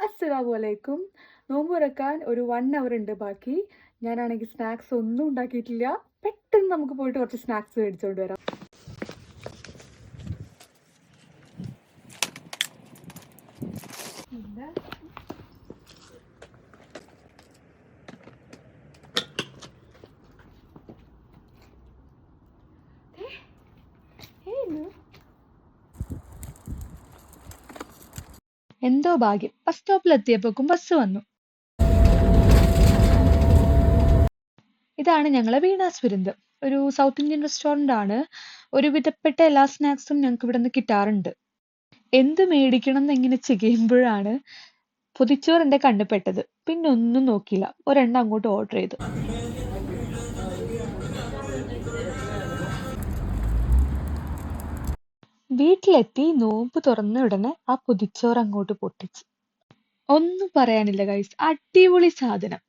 അസ്സലാമലൈക്കും. നോമ്പ് തുറക്കാൻ ഒരു 1 അവർ ഉണ്ട് ബാക്കി. ഞാനാണെങ്കിൽ സ്നാക്സ് ഒന്നും ഉണ്ടാക്കിയിട്ടില്ല. പെട്ടെന്ന് നമുക്ക് പോയിട്ട് കുറച്ച് സ്നാക്സ് മേടിച്ചുകൊണ്ട് വരാം. എന്തോ ഭാഗ്യം, ബസ് സ്റ്റോപ്പിലെത്തിയപ്പോക്കും ബസ് വന്നു. ഇതാണ് ഞങ്ങളെ വീണാസ് വിരുന്ന്. ഒരു സൗത്ത് ഇന്ത്യൻ റെസ്റ്റോറന്റ് ആണ്. ഒരു വിധപ്പെട്ട എല്ലാ സ്നാക്സും ഞങ്ങൾക്ക് ഇവിടെ നിന്ന് കിട്ടാറുണ്ട്. എന്ത് മേടിക്കണം എന്നിങ്ങനെ ചികയുമ്പോഴാണ് പൊതിച്ചോറ് എന്റെ കണ്ണിൽ പെട്ടത്. പിന്നെ ഒന്നും നോക്കിയില്ല, ഒരെണ്ണം അങ്ങോട്ട് ഓർഡർ ചെയ്തു. വീട്ടിലെത്തി നോമ്പ് തുറന്ന ഉടനെ ആ പൊതിച്ചോറ് അങ്ങോട്ട് പൊട്ടിച്ചു. ഒന്നും പറയാനില്ല ഗൈസ്, അടിപൊളി സാധനം.